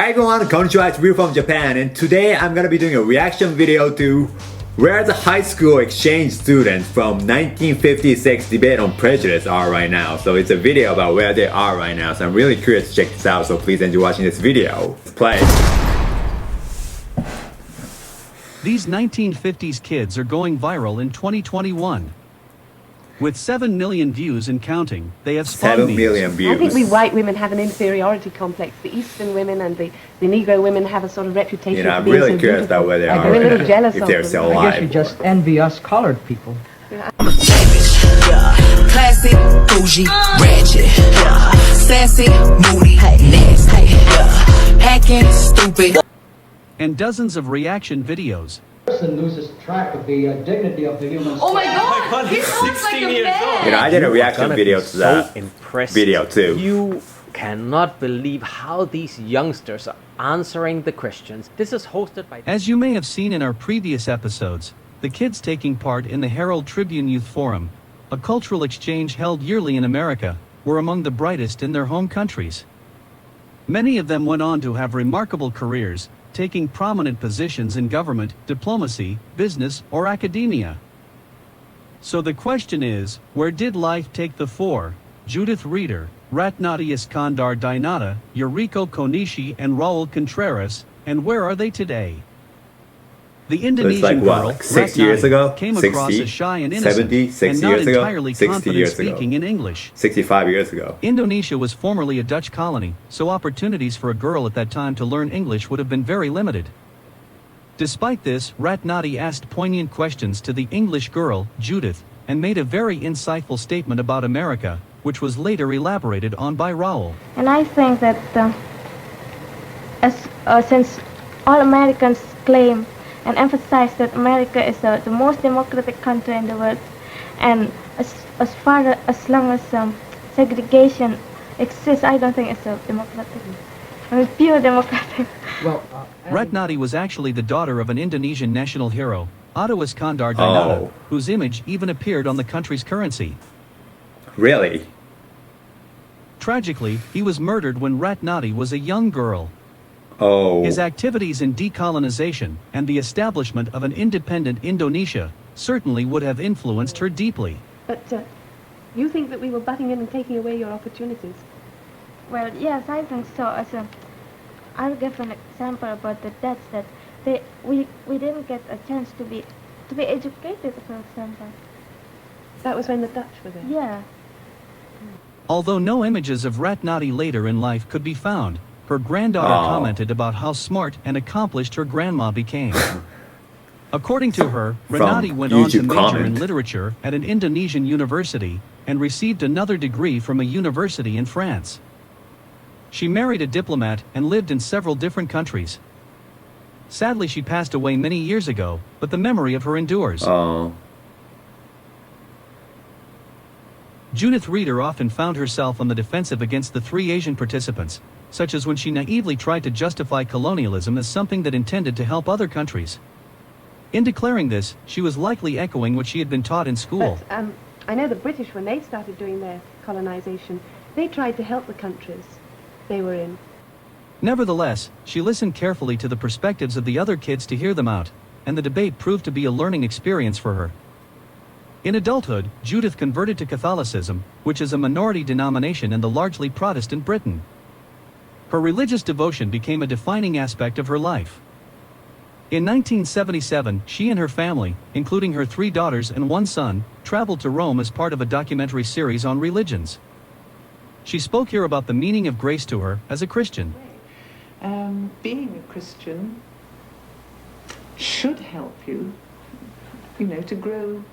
Hi everyone, konnichiwa, it's Ryu from Japan, and today I'm gonna be doing a reaction video to where the high school exchange students from 1956 debate on prejudice are right now. So it's a video about where they are right now, so I'm really curious to check this out, so please enjoy watching this video. Let's play. These 1950s kids are going viral in 2021. With 7 million views and counting, they have spawned 7 million views. I think we white women have an inferiority complex. The Eastern women and the Negro women have a sort of reputation I'm for being really so curious beautiful. about where they I'm are a right little now, jealous if of they're them. still I alive. guess you just envy us colored people. Classic, bougie, ratchet, sassy, moody, nasty, hacking, stupid. And dozens of reaction videos. Person loses track of the dignity of the human. Oh my God! He sounds like a man! I did a reaction gonna video be to that so impressed. video too. You cannot believe how these youngsters are answering the questions. This is hosted by... As you may have seen in our previous episodes, the kids taking part in the Herald Tribune Youth Forum, a cultural exchange held yearly in America, were among the brightest in their home countries. Many of them went on to have remarkable careers, taking prominent positions in government, diplomacy, business, or academia. So the question is, where did life take the four? Judith Reeder, Ratnati Iskandar Dinata, Yuriko Konishi and Raul Contreras, and where are they today? The Indonesian what, girl, like 60 Ratnati, years ago? came 60, across as shy and innocent, 70, 60 and not years ago? entirely 60 confident years ago. speaking in English. 65 years ago. Indonesia was formerly a Dutch colony, so opportunities for a girl at that time to learn English would have been very limited. Despite this, Ratnati asked poignant questions to the English girl, Judith, and made a very insightful statement about America, which was later elaborated on by Raul. And I think that since all Americans claim and emphasize that America is the most democratic country in the world, and as long as segregation exists, I don't think it's a democratic. I mean, pure democratic. Well, Ratnati was actually the daughter of an Indonesian national hero, Otto Iskandar Dinata, Oh. whose image even appeared on the country's currency. Really? Tragically, he was murdered when Ratnati was a young girl. Oh. His activities in decolonization and the establishment of an independent Indonesia certainly would have influenced her deeply. But you think that we were butting in and taking away your opportunities? Well, yes, I think so. I'll give an example about the Dutch, that we didn't get a chance to be educated, for example. That was when the Dutch were there. Yeah. Although no images of Ratnati later in life could be found, her granddaughter commented about how smart and accomplished her grandma became. According to her, Ratnati went on to YouTube major in comment. literature at an Indonesian university and received another degree from a university in France. She married a diplomat and lived in several different countries. Sadly, she passed away many years ago, but the memory of her endures. Oh. Judith Reeder often found herself on the defensive against the three Asian participants, such as when she naively tried to justify colonialism as something that intended to help other countries. In declaring this, she was likely echoing what she had been taught in school. But I know the British, when they started doing their colonization, they tried to help the countries they were in. Nevertheless, she listened carefully to the perspectives of the other kids to hear them out, and the debate proved to be a learning experience for her. In adulthood, Judith converted to Catholicism, which is a minority denomination in the largely Protestant Britain. Her religious devotion became a defining aspect of her life. In 1977, she and her family, including her 3 daughters and 1 son, traveled to Rome as part of a documentary series on religions. She spoke here about the meaning of grace to her as a Christian. Being a Christian should help you, to grow,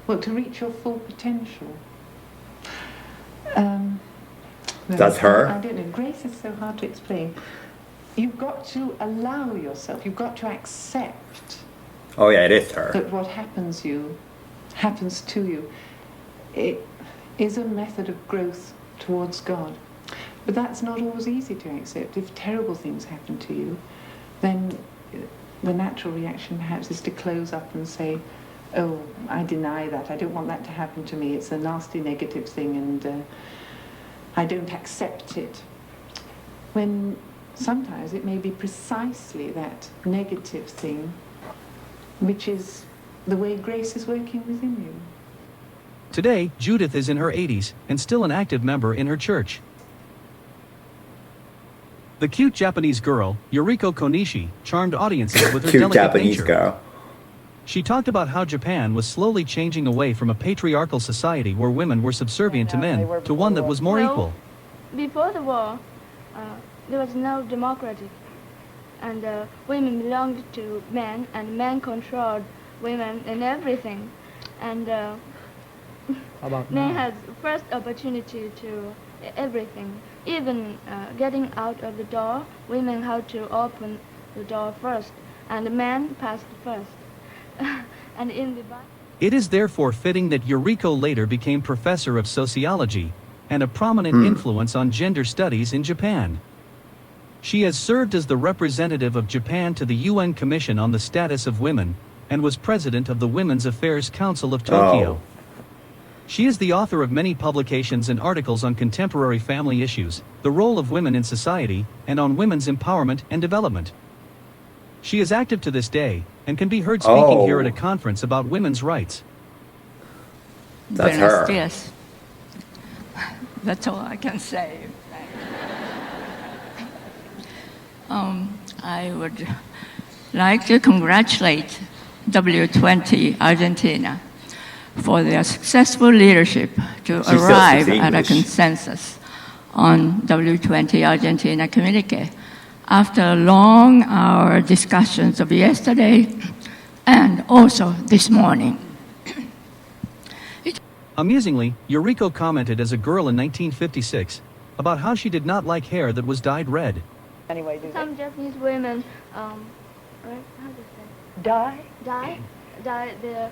to reach your full potential. That's her? I don't know. Grace is so hard to explain. You've got to allow yourself, you've got to accept Oh yeah, it is her. that what happens to you. It is a method of growth towards God. But that's not always easy to accept. If terrible things happen to you, then the natural reaction perhaps is to close up and say, oh, I deny that. I don't want that to happen to me. It's a nasty negative thing and I don't accept it. When sometimes it may be precisely that negative thing which is the way grace is working within you. Today, Judith is in her 80s and still an active member in her church. The cute Japanese girl, Yuriko Konishi, charmed audiences with her Cute delicate Japanese nature. girl. She talked about how Japan was slowly changing away from a patriarchal society where women were subservient to men to one that was more No. equal. Before the war, there was no democracy, and women belonged to men, and men controlled women in everything, and How about men now? had first opportunity to everything. Even getting out of the door, women had to open the door first, and men passed first. And in the It is therefore fitting that Yuriko later became professor of sociology and a prominent influence on gender studies in Japan. She has served as the representative of Japan to the UN Commission on the Status of Women and was president of the Women's Affairs Council of Tokyo. Oh. She is the author of many publications and articles on contemporary family issues, the role of women in society, and on women's empowerment and development. She is active to this day and can be heard speaking here at a conference about women's rights. That's Buenos her. dias. That's all I can say. I would like to congratulate W20 Argentina for their successful leadership to She still arrive speaks at a English. consensus on W20 Argentina communique after long hour discussions of yesterday and also this morning. Amusingly, Yuriko commented as a girl in 1956 about how she did not like hair that was dyed red. some Japanese women, right? How do you say? Dye their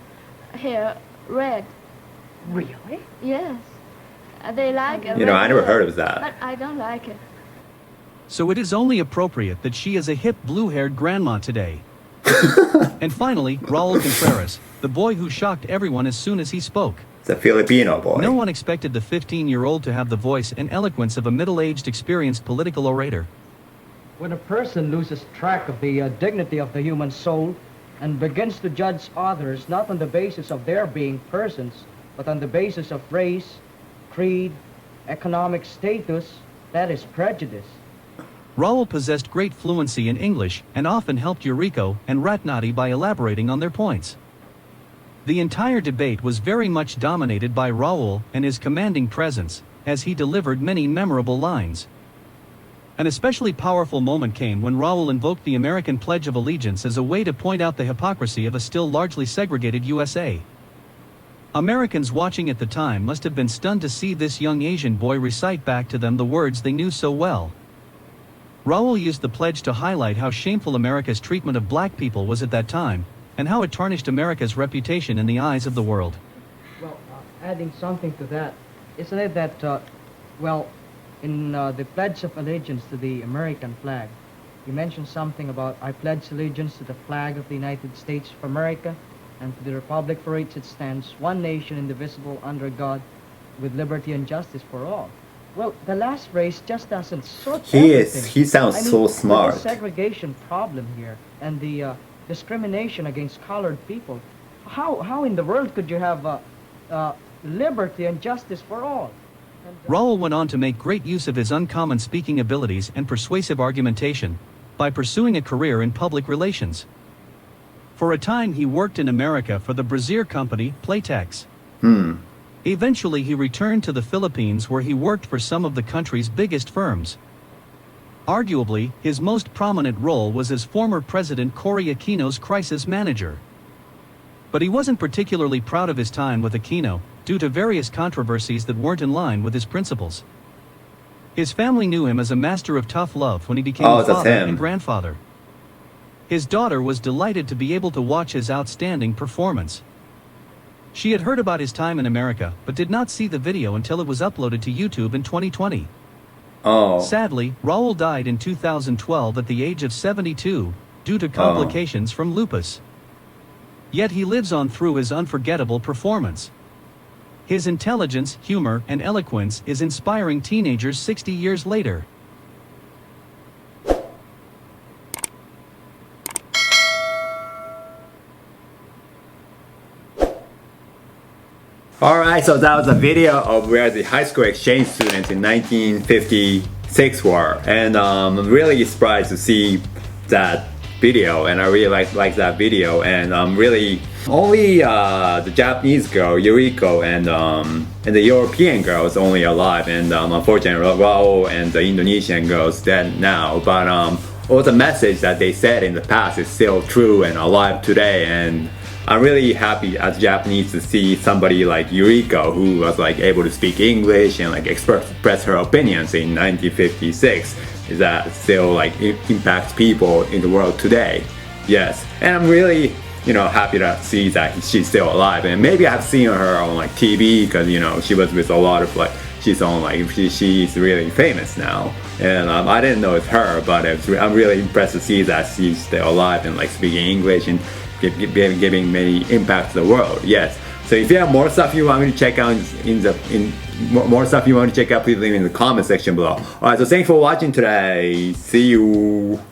hair red. Really? Yes, they like it. You know, I never heard of that. But I don't like it. So it is only appropriate that she is a hip blue-haired grandma today. And finally, Raul Contreras, the boy who shocked everyone as soon as he spoke. It's a Filipino boy. No one expected the 15-year-old to have the voice and eloquence of a middle-aged, experienced political orator. When a person loses track of the dignity of the human soul and begins to judge others not on the basis of their being persons, but on the basis of race, creed, economic status, that is prejudice. Raul possessed great fluency in English and often helped Yuriko and Ratnati by elaborating on their points. The entire debate was very much dominated by Raul and his commanding presence, as he delivered many memorable lines. An especially powerful moment came when Raul invoked the American Pledge of Allegiance as a way to point out the hypocrisy of a still largely segregated USA. Americans watching at the time must have been stunned to see this young Asian boy recite back to them the words they knew so well. Raul used the pledge to highlight how shameful America's treatment of black people was at that time, and how it tarnished America's reputation in the eyes of the world. Well, adding something to that, isn't it that, in the Pledge of Allegiance to the American flag, you mentioned something about, I pledge allegiance to the flag of the United States of America and to the republic for which it stands, one nation indivisible under God, with liberty and justice for all. Well, the last phrase just doesn't sort everything. He sounds so with smart. the segregation problem here and the discrimination against colored people, how in the world could you have liberty and justice for all? Raul went on to make great use of his uncommon speaking abilities and persuasive argumentation by pursuing a career in public relations. For a time he worked in America for the brassiere company Playtex. Eventually he returned to the Philippines where he worked for some of the country's biggest firms. Arguably, his most prominent role was as former President Cory Aquino's crisis manager. But he wasn't particularly proud of his time with Aquino, due to various controversies that weren't in line with his principles. His family knew him as a master of tough love when he became a that's father him. and grandfather. His daughter was delighted to be able to watch his outstanding performance. She had heard about his time in America, but did not see the video until it was uploaded to YouTube in 2020. Oh. Sadly, Raul died in 2012 at the age of 72, due to complications from lupus. Yet he lives on through his unforgettable performance. His intelligence, humor, and eloquence is inspiring teenagers 60 years later. Alright, so that was a video of where the high school exchange students in 1956 were, and I'm really surprised to see that video, and I really like that video, and really only the Japanese girl Yuriko and the European girl is only alive, and unfortunately Raul and the Indonesian girl's dead now, but all the message that they said in the past is still true and alive today, and I'm really happy as Japanese to see somebody like Yuriko who was like able to speak English and like express her opinions in 1956. Is that still like impacts people in the world today? Yes, and I'm really happy to see that she's still alive, and maybe I've seen her on like TV because she was with a lot of like she's on like she's really famous now, and I didn't know it's her, but I'm really impressed to see that she's still alive and like speaking English and giving many impacts to the world. Yes. So if you have more stuff you want me to check out more stuff you want to check out, please leave me in the comment section below. Alright, so thanks for watching today. See you.